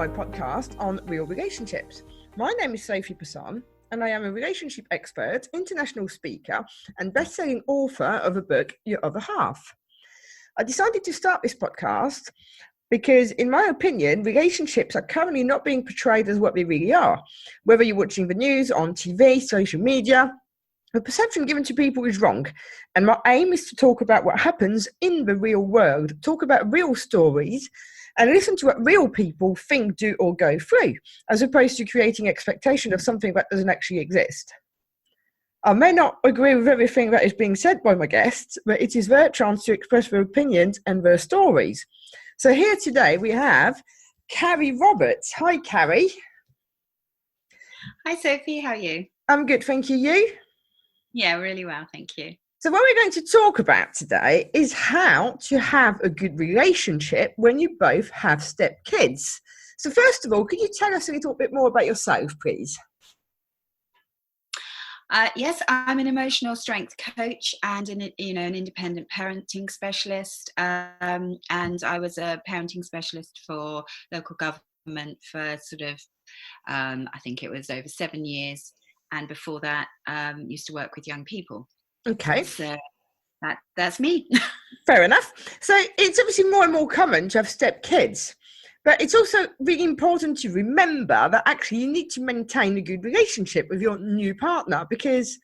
my podcast on real relationships. My name is Sophie Passon, and I am a relationship expert, international speaker, and best-selling author of the book, Your Other Half. I decided to start this podcast because, in my opinion, relationships are currently not being portrayed as what they really are. Whether you're watching the news, on TV, social media, the perception given to people is wrong. And my aim is to talk about what happens in the real world, talk about real stories, and listen to what real people think, do, or go through, as opposed to creating expectation of something that doesn't actually exist. I may not agree with everything that is being said by my guests, but it is their chance to express their opinions and their stories. So here today we have Kari Roberts. Hi, Kari. Hi, Sophie. How are you? I'm good, thank you. You? Yeah, really well, thank you. So what we're going to talk about today is how to have a good relationship when you both have stepkids. So first of all, could you tell us a little bit more about yourself, please? Yes, I'm an emotional strength coach and an independent parenting specialist. And I was a parenting specialist for local government for I think it was over 7 years. And before that, used to work with young people. Okay. So that's me. Fair enough. So it's obviously more and more common to have stepkids, but it's also really important to remember that actually you need to maintain a good relationship with your new partner because,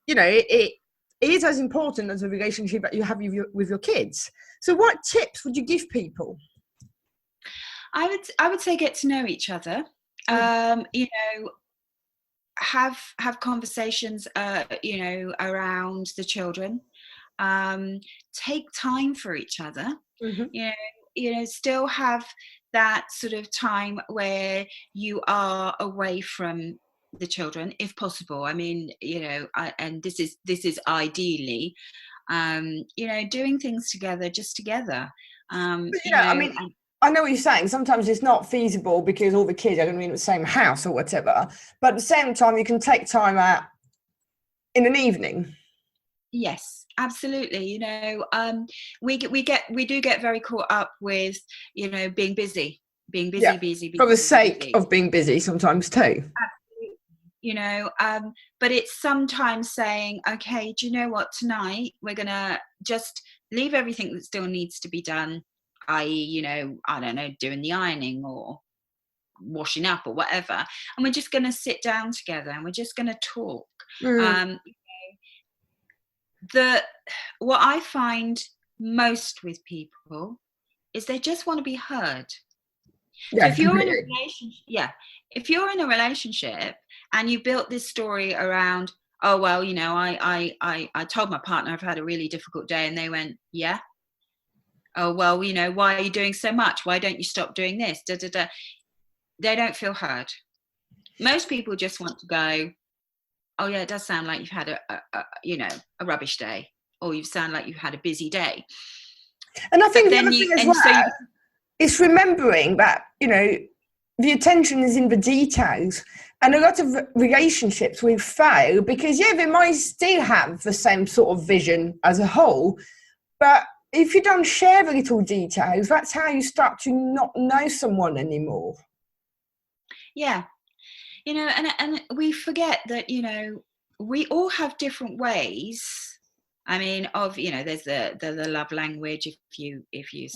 you know, it is as important as a relationship that you have with your kids. So what tips would you give people? I would say get to know each other. Have conversations, around the children. Take time for each other. Mm-hmm. Still have that sort of time where you are away from the children, if possible. I mean, and this is ideally, doing things together, just together. I know what you're saying. Sometimes it's not feasible because all the kids are going to be in the same house or whatever. But at the same time, you can take time out in an evening. Yes, absolutely. We do get very caught up with, being busy, busy. For the sake of being busy sometimes too. Absolutely. But it's sometimes saying, okay, do you know what? Tonight we're going to just leave everything that still needs to be done. I.e., I don't know, doing the ironing or washing up or whatever. And we're just going to sit down together and we're just going to talk. What I find most with people is they just want to be heard. Yeah, so if you're in a relationship, if you're in a relationship and you built this story around, oh, well, I told my partner I've had a really difficult day and they went, yeah. Oh, well, why are you doing so much? Why don't you stop doing this? They don't feel heard. Most people just want to go, oh, yeah, it does sound like you've had a rubbish day, or you sound like you've had a busy day. And I think it's remembering that, the attention is in the details. And a lot of relationships will fail because, they might still have the same sort of vision as a whole, but if you don't share the little details, that's how you start to not know someone anymore. Yeah. And we forget that, we all have different ways. I mean, there's the love language, if you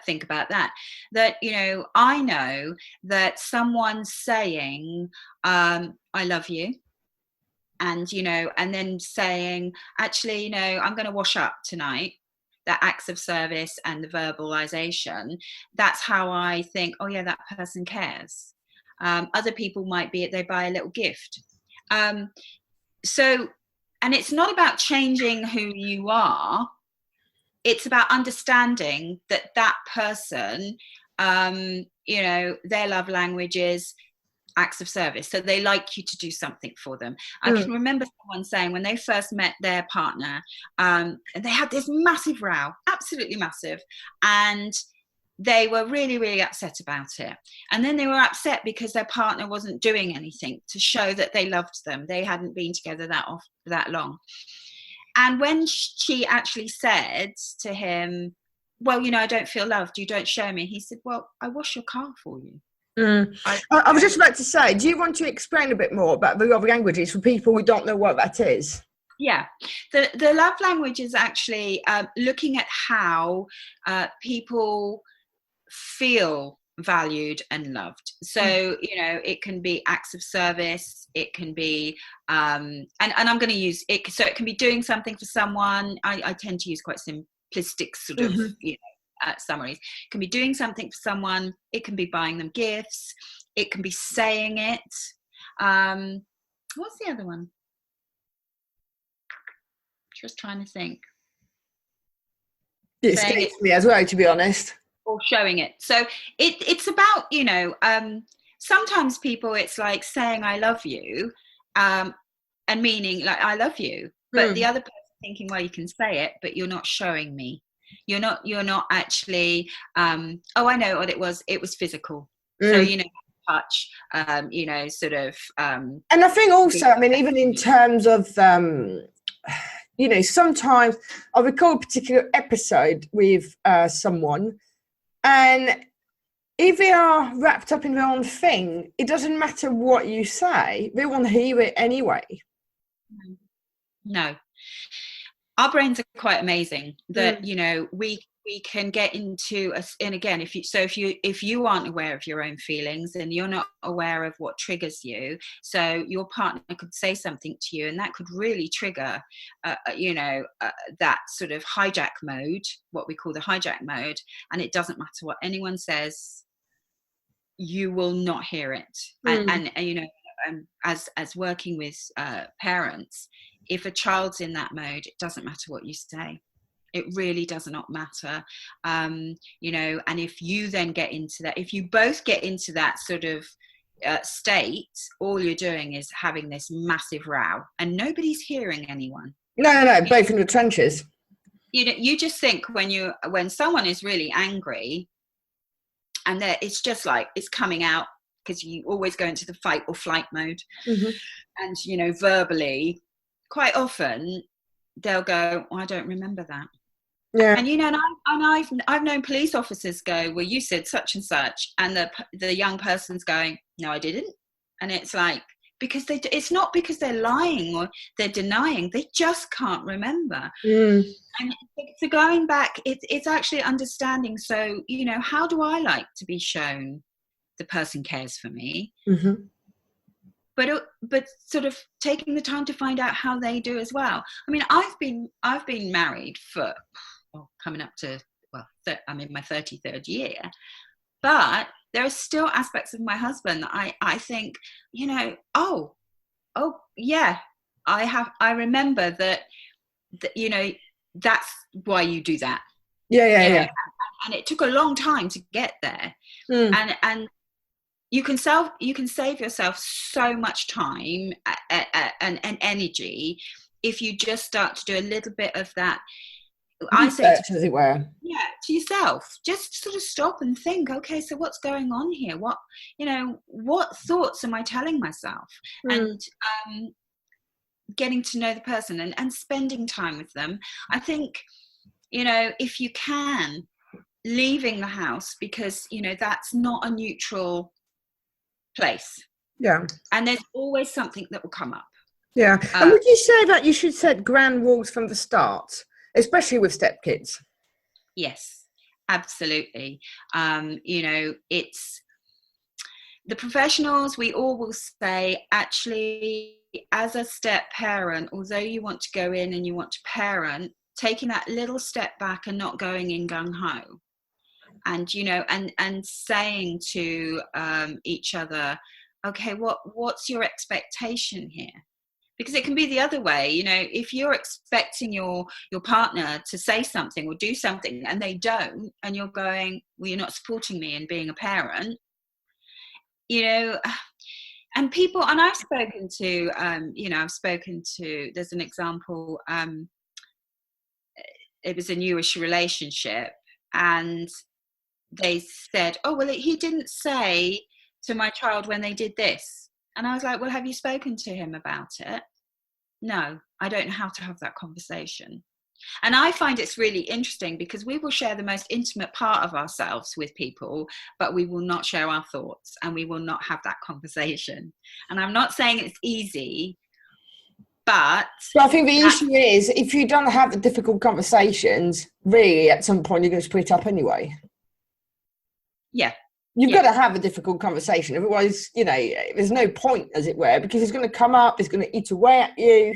think about that, I know that someone saying, I love you, and and then saying, actually, I'm going to wash up tonight, that acts of service and the verbalization, that's how I think, oh yeah, that person cares. Other people might be they buy a little gift. And it's not about changing who you are, it's about understanding that person, their love language is acts of service, so they like you to do something for them. I can remember someone saying when they first met their partner, and they had this massive row, absolutely massive, and they were really, really upset about it. And then they were upset because their partner wasn't doing anything to show that they loved them. They hadn't been together that long. And when she actually said to him, well, I don't feel loved, you don't show me. He said, well, I wash your car for you. I was just about to say, do you want to explain a bit more about the love languages for people who don't know what that is? Yeah, the love language is actually looking at how people feel valued and loved. So it can be acts of service, it can be and I'm going to use it, so it can be doing something for someone. I tend to use quite simplistic sort of summaries. It can be doing something for someone, it can be buying them gifts, it can be saying it. What's the other one? Just trying to think. It escapes me as well, to be honest. Or showing it. So it's about, sometimes people, it's like saying I love you, and meaning like I love you, but the other person thinking, well, you can say it, but you're not showing me. You're not actually I know what it was physical. So touch, sort of and I think also, I mean, even in terms of sometimes I recall a particular episode with someone, and if they are wrapped up in their own thing, it doesn't matter what you say, they want to hear it anyway. No, our brains are quite amazing that we can get into and again, if you aren't aware of your own feelings and you're not aware of what triggers you, so your partner could say something to you and that could really trigger that sort of hijack mode, what we call the hijack mode, and it doesn't matter what anyone says, you will not hear it. And as working with parents, if a child's in that mode, it doesn't matter what you say. It really does not matter. And if you then get into that, if you both get into that sort of state, all you're doing is having this massive row and nobody's hearing anyone. No, both in the trenches. You just think when someone is really angry and it's just like it's coming out, because you always go into the fight or flight mode. And verbally, quite often they'll go, I don't remember that. Yeah. And I've known police officers go, well, you said such and such, and the young person's going, no, I didn't. And it's like, because it's not because they're lying or they're denying, they just can't remember. And so going back, it's actually understanding. So how do I like to be shown the person cares for me? But sort of taking the time to find out how they do as well. I mean, I've been married for coming up to, I'm in my 33rd year, but there are still aspects of my husband that I think, oh yeah, I remember that that's why you do that. Yeah. And it took a long time to get there. And you can save yourself so much time and energy if you just start to do a little bit of that. I say, as it were, to yourself, just sort of stop and think. Okay, so what's going on here? What thoughts am I telling myself? And getting to know the person and spending time with them. I think, if you can, leaving the house, because that's not a neutral place. Yeah. And there's always something that will come up. Yeah. And would you say that you should set grand rules from the start, especially with stepkids? Yes, absolutely. It's the professionals, we all will say, actually, as a step parent, although you want to go in and you want to parent, taking that little step back and not going in gung-ho. And and saying to each other, okay, what's your expectation here? Because it can be the other way. If you're expecting your partner to say something or do something and they don't, and you're going, well, you're not supporting me in being a parent, and people, and I've spoken to there's an example, it was a newish relationship, and they said, oh, well, he didn't say to my child when they did this. And I was like, well, have you spoken to him about it? No, I don't know how to have that conversation. And I find it's really interesting because we will share the most intimate part of ourselves with people, but we will not share our thoughts and we will not have that conversation. And I'm not saying it's easy, but I think the issue is, if you don't have the difficult conversations, really, at some point, you're going to split up anyway. Yeah. You've got to have a difficult conversation. Otherwise, you know, there's no point, as it were, because it's going to come up, it's going to eat away at you,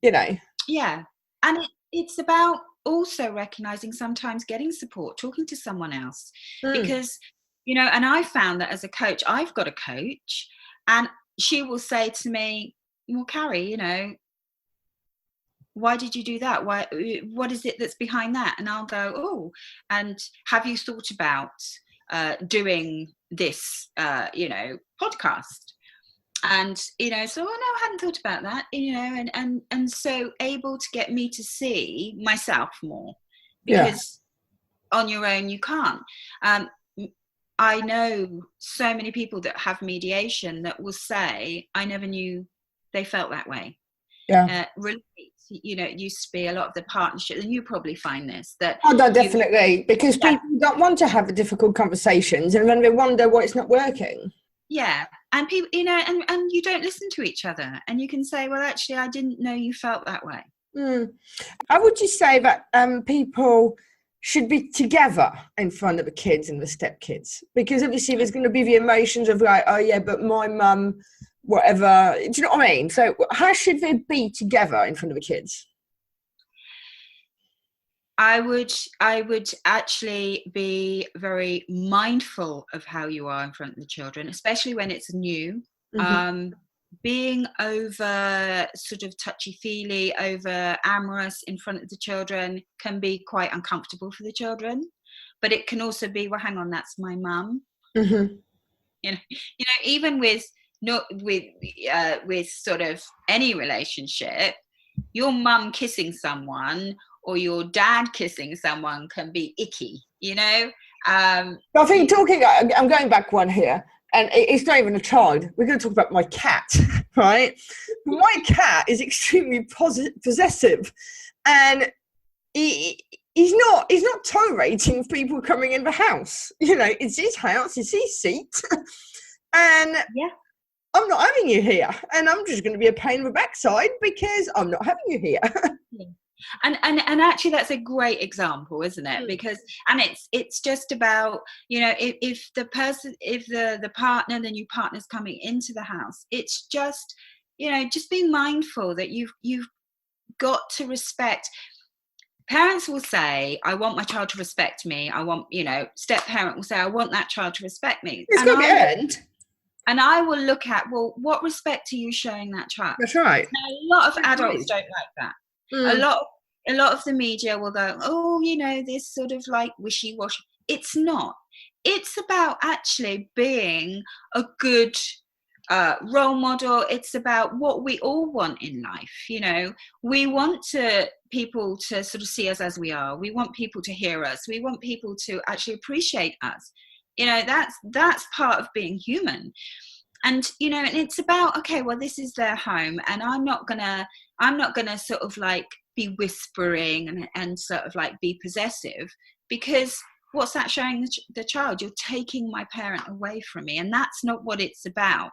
you know. Yeah. And it's about also recognizing sometimes getting support, talking to someone else. Because, you know, and I found that as a coach, I've got a coach, and she will say to me, well, Kari, you know, why did you do that? What is it that's behind that? And I'll go, oh, and have you thought about doing this, you know, podcast? And, you know, so, oh, no, I hadn't thought about that, you know, and so able to get me to see myself more, because on your own, you can't. I know so many people that have mediation that will say, I never knew they felt that way. Yeah. You know, it used to be a lot of the partnership, and you probably find this, that no, definitely, because people don't want to have the difficult conversations, and then they wonder why it's not working. Yeah, and people, you know, and you don't listen to each other, and you can say, well, actually, I didn't know you felt that way. How would you say that people should be together in front of the kids and the stepkids? Because obviously there's going to be the emotions of like, oh yeah, but my mum, whatever. Do you know what I mean? So how should they be together in front of the kids? I would actually be very mindful of how you are in front of the children, especially when it's new. Being over sort of touchy-feely, over amorous in front of the children can be quite uncomfortable for the children, but it can also be, well, hang on, that's my mum. You know, even with sort of any relationship, your mum kissing someone or your dad kissing someone can be icky, you know. I think I'm going back one here. And it's not even a child. We're going to talk about my cat, right? My cat is extremely possessive, and he's not tolerating people coming in the house. You know, it's his house, it's his seat, and I'm not having you here, and I'm just going to be a pain in the backside because I'm not having you here. And actually that's a great example, isn't it? Because, and it's just about, you know, if the partner, the new partner's coming into the house, it's just, you know, just being mindful that you've got to respect. Parents will say, I want my child to respect me. I want, you know, step parent will say, I want that child to respect me. It's got to be earned. And I will look at, well, what respect are you showing that child? That's right. Now, a lot of adults don't like that. A lot of the media will go, oh, you know, this sort of like wishy-washy. It's not. It's about actually being a good role model. It's about what we all want in life. You know, we want people to sort of see us as we are. We want people to hear us. We want people to actually appreciate us. You know, that's part of being human. And, you know, and it's about, okay, well, this is their home, and I'm not gonna sort of like be whispering and sort of like be possessive, because what's that showing the child? You're taking my parent away from me, and that's not what it's about.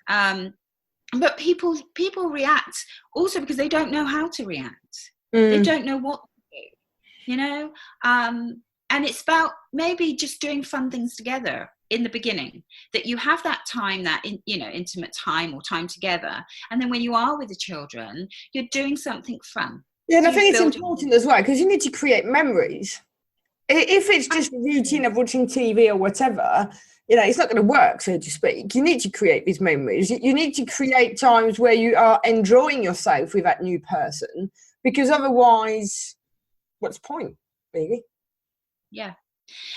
But people react also because they don't know how to react. They don't know what to do, you know. And it's about maybe just doing fun things together in the beginning, that you have that time, that intimate time or time together, and then when you are with the children, you're doing something fun. Yeah, and I think it's important as well, because you need to create memories. If it's just a routine of watching TV or whatever, you know, it's not going to work, so to speak. You need to create these memories. You need to create times where you are enjoying yourself with that new person, because otherwise, what's the point, really? Yeah.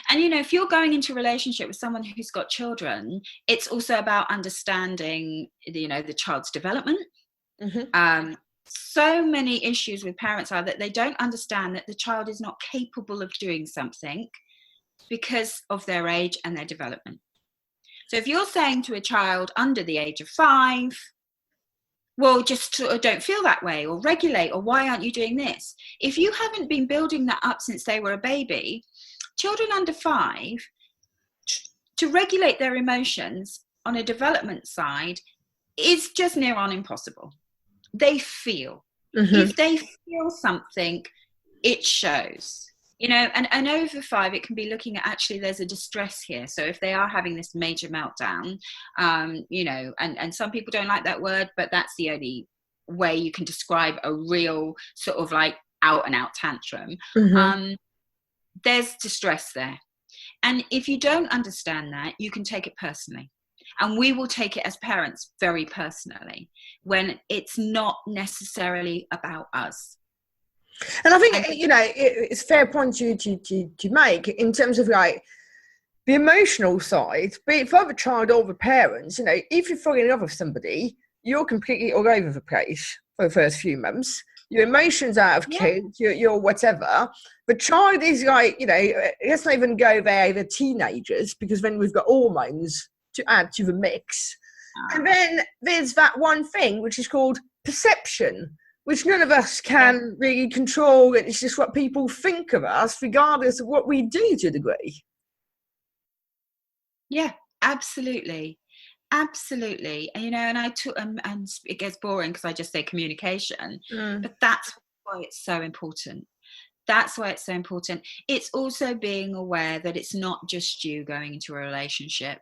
And, you know, if you're going into a relationship with someone who's got children, it's also about understanding, you know, the child's development. So many issues with parents are that they don't understand that the child is not capable of doing something because of their age and their development. So if you're saying to a child under the age of 5, well, just sort of don't feel that way, or regulate, or why aren't you doing this? If you haven't been building that up since they were a baby, children under 5, to regulate their emotions on a development side is just near on impossible. They feel. If they feel something, it shows. And over 5, it can be looking at, actually there's a distress here. So if they are having this major meltdown, and some people don't like that word, but that's the only way you can describe a real sort of like out and out tantrum. There's distress there. And if you don't understand that, you can take it personally. And we will take it as parents very personally when it's not necessarily about us. And I think, it's a fair point you make in terms of like the emotional side, be it for the child or the parents. If you're falling in love with somebody, you're completely all over the place for the first few months. Your emotions out of kids, you're whatever. The child is like, let's not even go there, the teenagers, because then we've got hormones to add to the mix. And then there's that one thing which is called perception, which none of us can really control. It's just what people think of us, regardless of what we do to a degree. Yeah, absolutely. Absolutely. And I took, and it gets boring because I just say communication, but that's why it's so important. That's why it's so important. It's also being aware that it's not just you going into a relationship.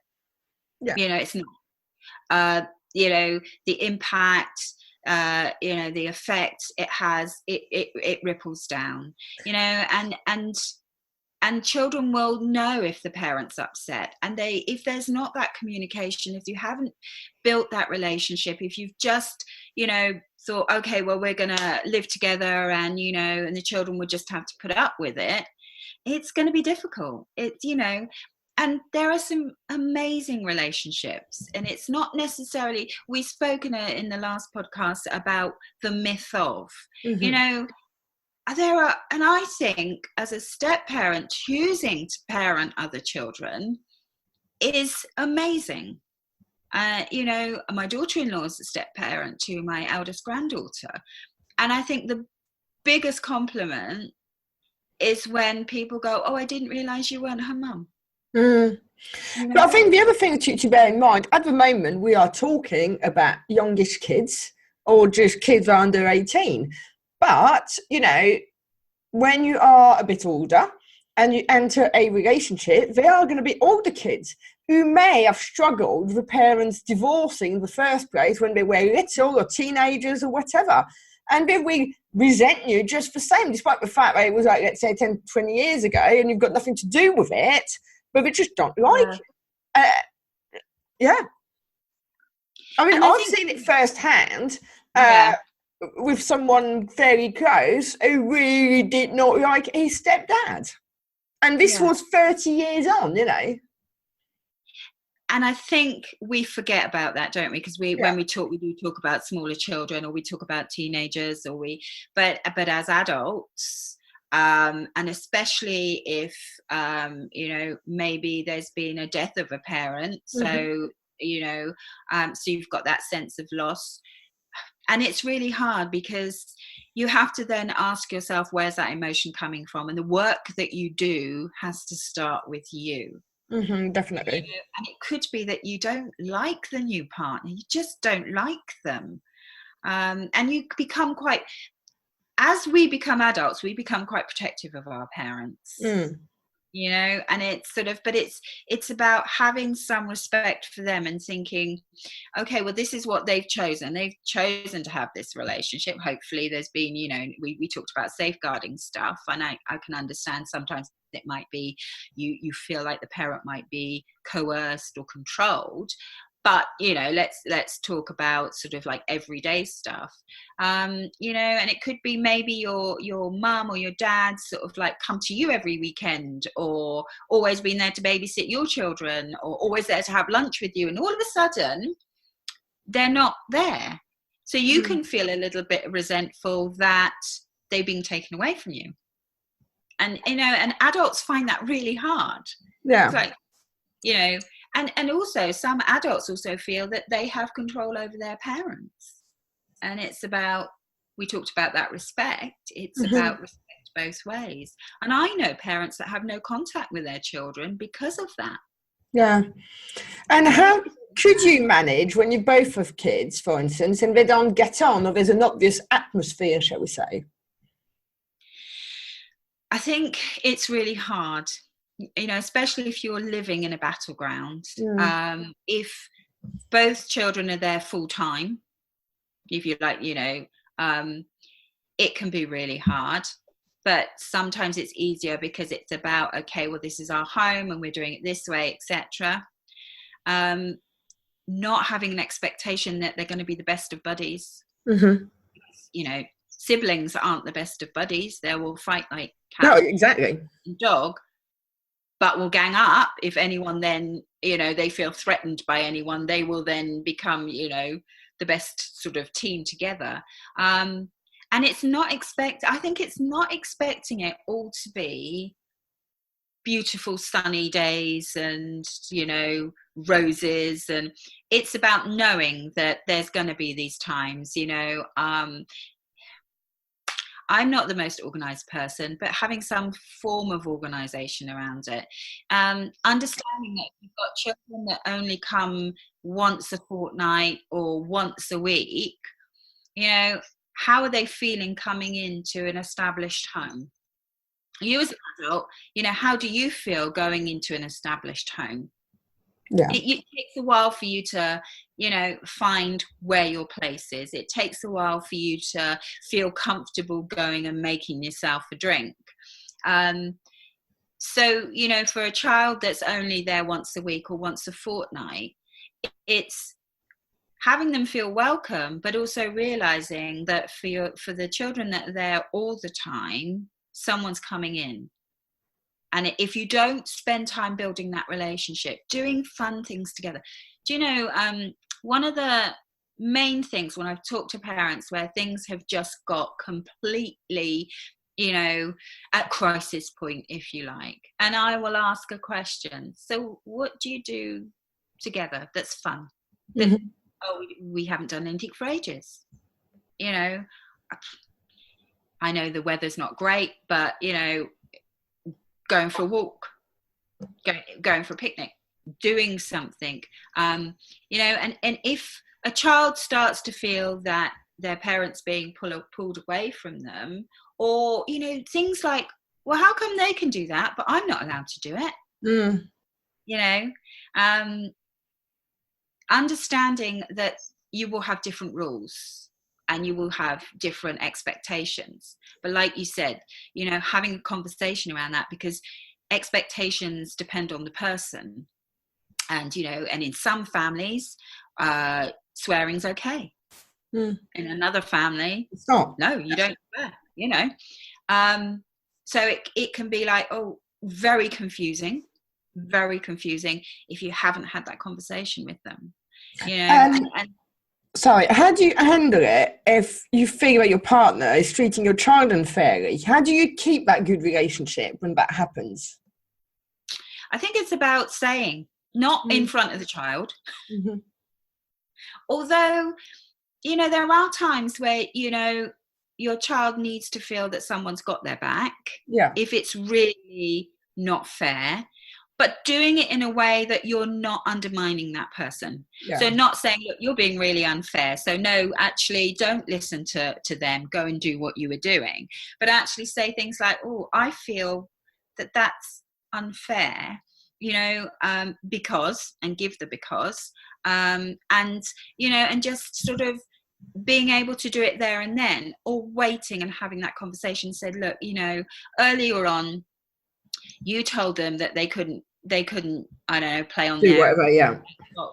It's not, the impact, the effect it has, it ripples down, and children will know if the parent's upset. And if there's not that communication, if you haven't built that relationship, if you've just, thought, okay, well, we're going to live together and, and the children would just have to put up with it, it's going to be difficult. And there are some amazing relationships, and it's not necessarily, we spoke in the last podcast about the myth of, there are, and I think as a step parent, choosing to parent other children is amazing. My daughter-in-law is a step parent to my eldest granddaughter. And I think the biggest compliment is when people go, oh, I didn't realise you weren't her mum. But I think the other thing to bear in mind, at the moment, we are talking about youngish kids or just kids under 18. But, when you are a bit older and you enter a relationship, there are going to be older kids who may have struggled with the parents divorcing in the first place when they were little or teenagers or whatever. And they will resent you just the same, despite the fact that it was like, let's say, 10, 20 years ago and you've got nothing to do with it, but they just don't like it. I mean, I've seen it firsthand. With someone very close who really did not like his stepdad. And this was 30 years on, And I think we forget about that, don't we? Because when we talk, we do talk about smaller children, or we talk about teenagers, but as adults, and especially if, maybe there's been a death of a parent. So, so you've got that sense of loss. And it's really hard because you have to then ask yourself, where's that emotion coming from? And the work that you do has to start with you. Definitely. And it could be that you don't like the new partner. You just don't like them. And you become as we become adults, we become quite protective of our parents. And it's sort of, but it's about having some respect for them and thinking, okay, well, this is what they've chosen. They've chosen to have this relationship. Hopefully there's been, we talked about safeguarding stuff, and I can understand sometimes it might be, you feel like the parent might be coerced or controlled. But, let's talk about sort of like everyday stuff, and it could be maybe your mum or your dad sort of like come to you every weekend, or always been there to babysit your children, or always there to have lunch with you. And all of a sudden, they're not there. So you can feel a little bit resentful that they've been taken away from you. And, and adults find that really hard. Yeah. It's like, and also some adults also feel that they have control over their parents. And it's about, we talked about that respect. It's about respect both ways. And I know parents that have no contact with their children because of that. Yeah. And how could you manage when you both have kids, for instance, and they don't get on, or there's an obvious atmosphere, shall we say? I think it's really hard, you know, especially if you're living in a battleground. If both children are there full time, if you like, you know, it can be really hard. But sometimes it's easier because it's about, okay, well, this is our home and we're doing it this way, etc. Not having an expectation that they're going to be the best of buddies. You know, siblings aren't the best of buddies. They will fight like cat and dog, but will gang up if anyone then, you know, they feel threatened by anyone, they will then become, you know, the best sort of team together. And it's not I think it's not expecting it all to be beautiful sunny days and, you know, roses. And it's about knowing that there's going to be these times, you know. I'm not the most organized person, but having some form of organization around it. Understanding that you've got children that only come once a fortnight or once a week, you know, how are they feeling coming into an established home? You as an adult, you know, how do you feel going into an established home? Yeah. It takes a while for you to, you know, find where your place is. It takes a while for you to feel comfortable going and making yourself a drink. So, you know, for a child that's only there once a week or once a fortnight, it's having them feel welcome, but also realizing that for the children that are there all the time, someone's coming in. And if you don't spend time building that relationship, doing fun things together, do you know, one of the main things when I've talked to parents where things have just got completely, you know, at crisis point, if you like, and I will ask a question. So what do you do together that's fun? Oh, we haven't done anything for ages. You know, I know the weather's not great, but, you know, going for a walk, going for a picnic, doing something, you know, and if a child starts to feel that their parents being pulled away from them, or, you know, things like, well, how come they can do that, but I'm not allowed to do it? You know, understanding that you will have different rules and you will have different expectations. But like you said, you know, having a conversation around that, because expectations depend on the person. And, you know, and in some families, swearing's okay. In another family, it's not. No, you don't swear, you know. So it can be like, oh, very confusing if you haven't had that conversation with them, you know. And sorry, how do you handle it if you feel like your partner is treating your child unfairly? How do you keep that good relationship when that happens? I think it's about saying, not in front of the child. Although, you know, there are times where, you know, your child needs to feel that someone's got their back. Yeah. If it's really not fair, but doing it in a way that you're not undermining that person. Yeah. So not saying, look, you're being really unfair, so no, actually don't listen to them, go and do what you were doing. But actually say things like, oh, I feel that that's unfair, you know, because, and give the because, and, you know, and just sort of being able to do it there and then, or waiting and having that conversation, said, look, you know, earlier on, you told them that they couldn't, I don't know, play on do their whatever, yeah,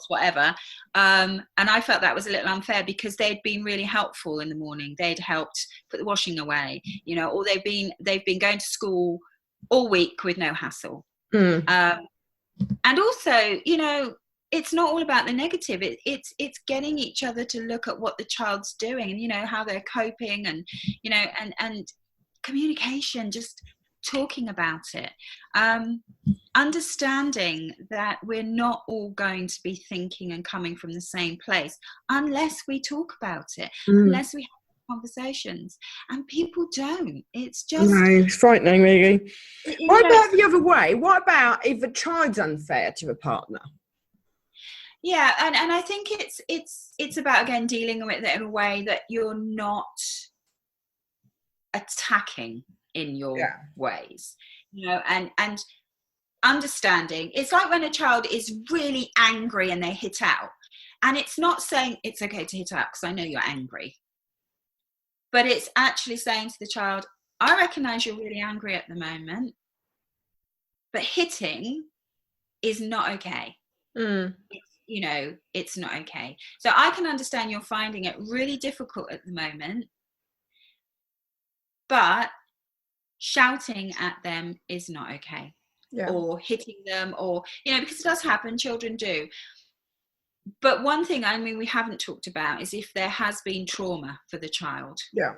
whatever. And I felt that was a little unfair because they'd been really helpful in the morning. They'd helped put the washing away, you know, or they've been going to school all week with no hassle. And also, you know, it's not all about the negative. It's getting each other to look at what the child's doing and, you know, how they're coping, and, you know, and communication, just talking about it. understanding that we're not all going to be thinking and coming from the same place unless we talk about it, unless we have conversations, and people don't. It's just, no, it's frightening, really. What about the other way? What about if a child's unfair to a partner? Yeah, and I think it's about, again, dealing with it in a way that you're not attacking in your ways, you know, and understanding. It's like when a child is really angry and they hit out, and it's not saying it's okay to hit out because I know you're angry, but it's actually saying to the child, I recognize you're really angry at the moment, but hitting is not okay. You know, it's not okay. So I can understand you're finding it really difficult at the moment, but shouting at them is not okay. Or hitting them, or, you know, because it does happen, children do. But one thing, I mean, we haven't talked about is if there has been trauma for the child. Yeah.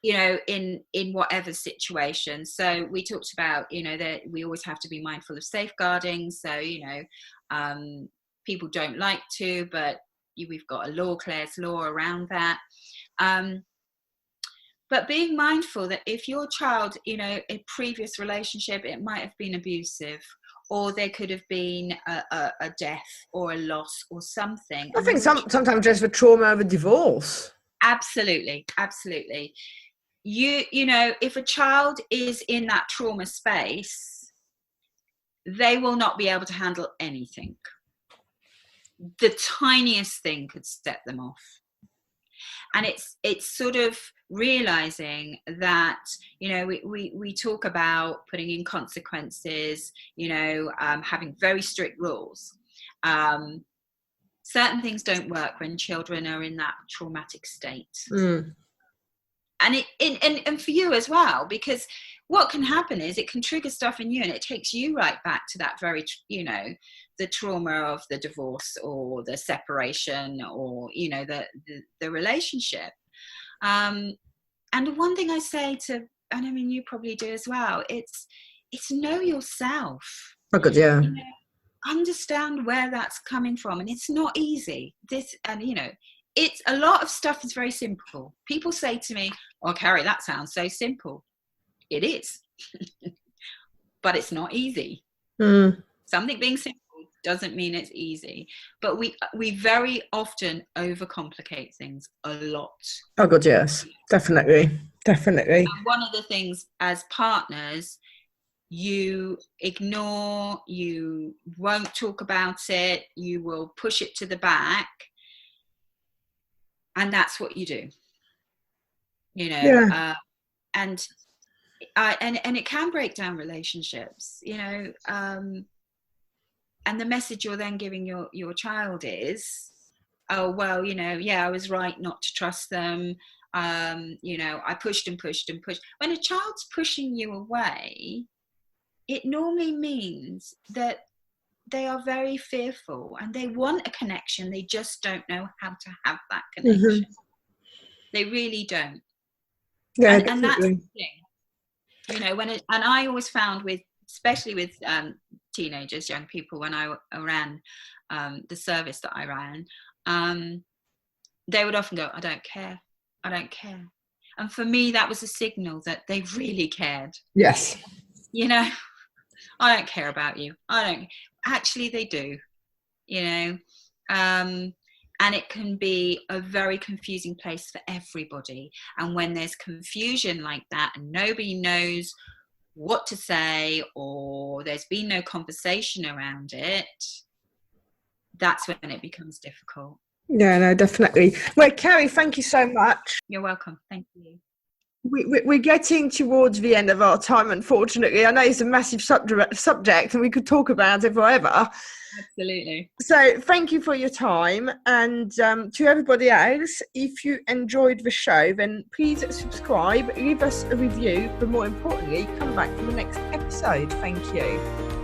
You know, in whatever situation. So we talked about, you know, that we always have to be mindful of safeguarding. So, you know, people don't like to, but we've got a law, Claire's law around that. But being mindful that if your child, you know, a previous relationship, it might have been abusive, or there could have been a death or a loss or something. I think sometimes just the trauma of a divorce. Absolutely, absolutely. You know, if a child is in that trauma space, they will not be able to handle anything. The tiniest thing could set them off. And it's sort of realizing that, you know, we talk about putting in consequences, you know, having very strict rules. Certain things don't work when children are in that traumatic state. And for you as well, because what can happen is it can trigger stuff in you, and it takes you right back to that very, you know, the trauma of the divorce or the separation, or, you know, the relationship. And the one thing I say to, and I mean, you probably do as well, it's know yourself. Oh, good, yeah. You know, understand where that's coming from, and it's not easy. And you know, it's a lot of stuff is very simple. People say to me, "Oh, Kerry, that sounds so simple." It is, but it's not easy. Something being simple doesn't mean it's easy, but we very often overcomplicate things a lot. Oh God, yes, definitely. And one of the things as partners, you ignore, you won't talk about it, you will push it to the back, and that's what you do, you know. And it can break down relationships, you know. And the message you're then giving your child is, oh, well, you know, yeah, I was right not to trust them. You know, I pushed and pushed and pushed. When a child's pushing you away, it normally means that they are very fearful and they want a connection. They just don't know how to have that connection. They really don't. Yeah, and that's the thing. You know, and I always found especially with teenagers, young people, when I ran the service that I ran, they would often go, I don't care. And for me, that was a signal that they really cared. Yes. You know, I don't care about you. Actually, they do, you know. And it can be a very confusing place for everybody. And when there's confusion like that and nobody knows what to say, or there's been no conversation around it, that's when it becomes difficult. Yeah, no, definitely. Well, Kerry, thank you so much. You're welcome. Thank you. We're getting towards the end of our time, unfortunately. I know it's a massive subject and we could talk about it forever. Absolutely. So thank you for your time. And to everybody else, if you enjoyed the show, then please subscribe, leave us a review, but more importantly, come back for the next episode. Thank you.